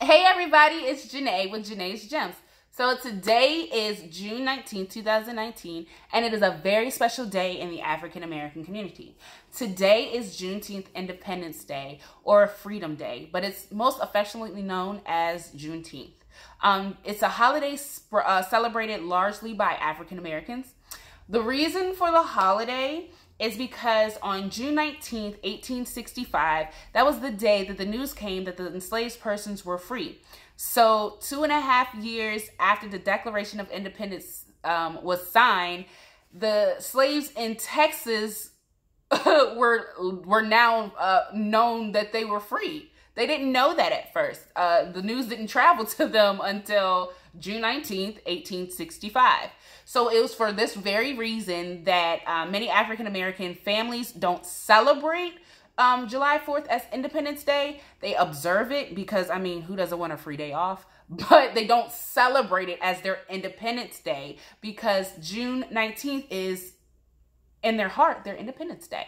Hey everybody, it's Janae with Janae's Gems. So today is June 19th, 2019, and it is a very special day in the African American community. Today is Juneteenth Independence Day, or Freedom Day, but it's most affectionately known as Juneteenth. It's a holiday celebrated largely by African Americans. The reason for the holiday is because on June 19th, 1865, that was the day that the news came that the enslaved persons were free. So 2.5 years after the Declaration of Independence was signed, the slaves in Texas were now known that they were free. They didn't know that at first. The news didn't travel to them until June 19th, 1865. So it was for this very reason that many African American families don't celebrate July 4th as Independence Day. They observe it because, I mean, who doesn't want a free day off? But they don't celebrate it as their Independence Day because June 19th is, in their heart, their Independence Day.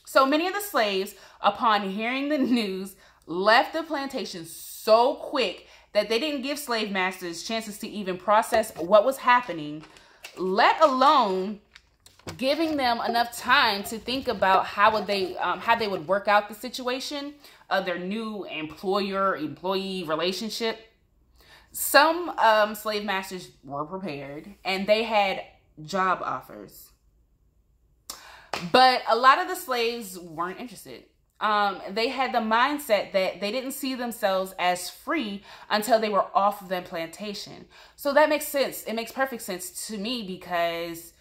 So many of the slaves, upon hearing the news, left the plantation so quick that they didn't give slave masters chances to even process what was happening, let alone giving them enough time to think about how they would work out the situation of their new employer-employee relationship. Some slave masters were prepared and they had job offers, but a lot of the slaves weren't interested. They had the mindset that they didn't see themselves as free until they were off of their plantation. So that makes sense. It makes perfect sense to me because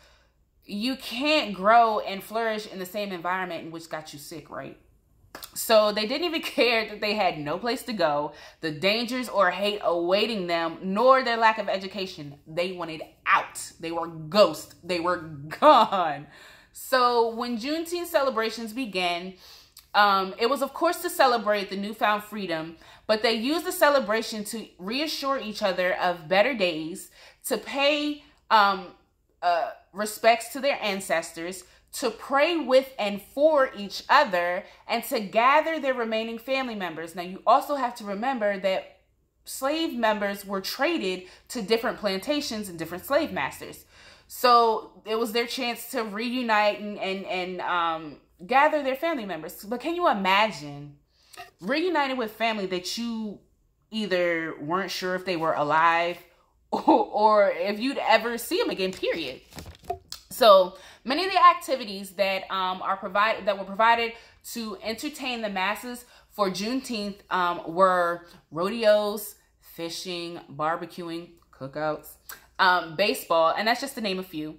you can't grow and flourish in the same environment in which got you sick, right? So they didn't even care that they had no place to go, the dangers or hate awaiting them, nor their lack of education. They wanted out. They were ghosts. They were gone. So when Juneteenth celebrations began, it was, of course, to celebrate the newfound freedom, but they used the celebration to reassure each other of better days, to pay respects to their ancestors, to pray with and for each other, and to gather their remaining family members. Now, you also have to remember that slave members were traded to different plantations and different slave masters. So it was their chance to reunite and gather their family members. But can you imagine reuniting with family that you either weren't sure if they were alive or if you'd ever see them again, period. So many of the activities that were provided to entertain the masses for Juneteenth were rodeos, fishing, barbecuing, cookouts, baseball, and that's just to name a few.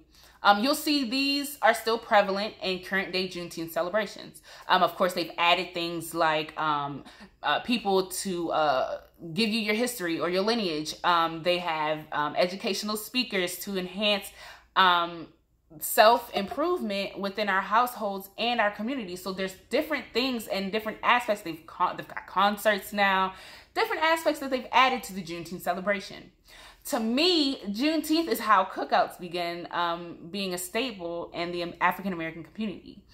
You'll see these are still prevalent in current day Juneteenth celebrations. Of course, they've added things like people to give you your history or your lineage. They have educational speakers to enhance self-improvement within our households and our community. So there's different things and different aspects. They've got concerts now, different aspects that they've added to the Juneteenth celebration. To me, Juneteenth is how cookouts began being a staple in the African American community.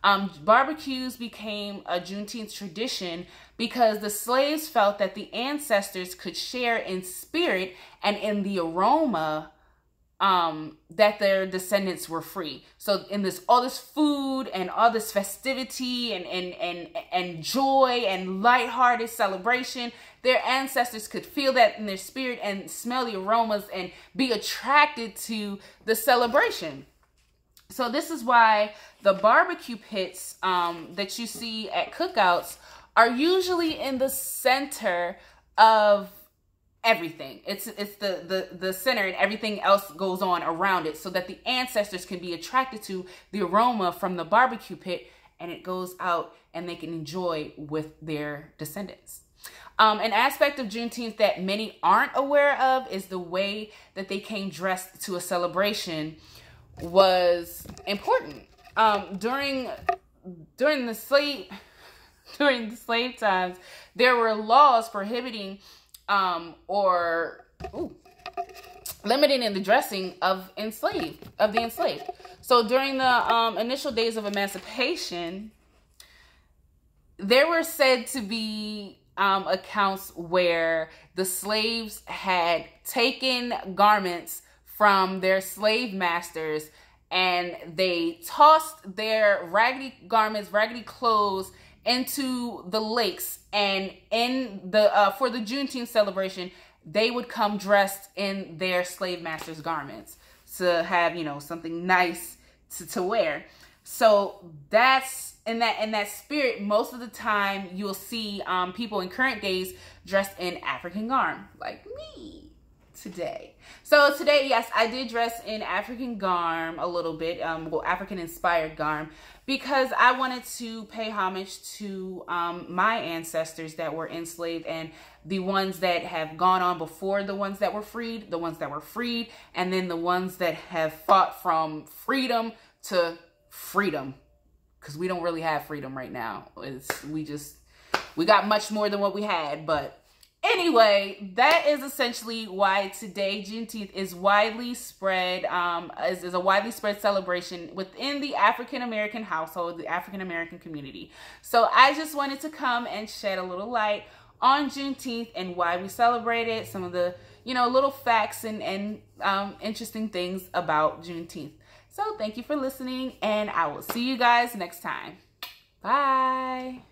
Barbecues became a Juneteenth tradition because the slaves felt that the ancestors could share in spirit and in the aroma that their descendants were free. So in all this food and all this festivity and joy and lighthearted celebration, their ancestors could feel that in their spirit and smell the aromas and be attracted to the celebration. So this is why the barbecue pits that you see at cookouts are usually in the center of everything. It's the center, and everything else goes on around it so that the ancestors can be attracted to the aroma from the barbecue pit, and it goes out and they can enjoy with their descendants. An aspect of Juneteenth that many aren't aware of is the way that they came dressed to a celebration was important. During the slave times, there were laws prohibiting limiting in the dressing of the enslaved. So during the initial days of emancipation, there were said to be accounts where the slaves had taken garments from their slave masters and they tossed their raggedy garments, raggedy clothes into the lakes. And in the for the Juneteenth celebration, they would come dressed in their slave masters' garments to have, you know, something nice to wear. So that's in that spirit. Most of the time, you'll see people in current days dressed in African garb, like me today. So today, yes, I did dress in African garb a little bit, well, African inspired garb, because I wanted to pay homage to my ancestors that were enslaved, and the ones that have gone on before the ones that were freed, and then the ones that have fought from freedom to freedom, because we don't really have freedom right now. We got much more than what we had. But anyway, that is essentially why today, Juneteenth, is widely spread, is a widely spread celebration within the African American household, the African American community. So I just wanted to come and shed a little light on Juneteenth and why we celebrate it, some of the, you know, little facts and interesting things about Juneteenth. So thank you for listening, and I will see you guys next time. Bye.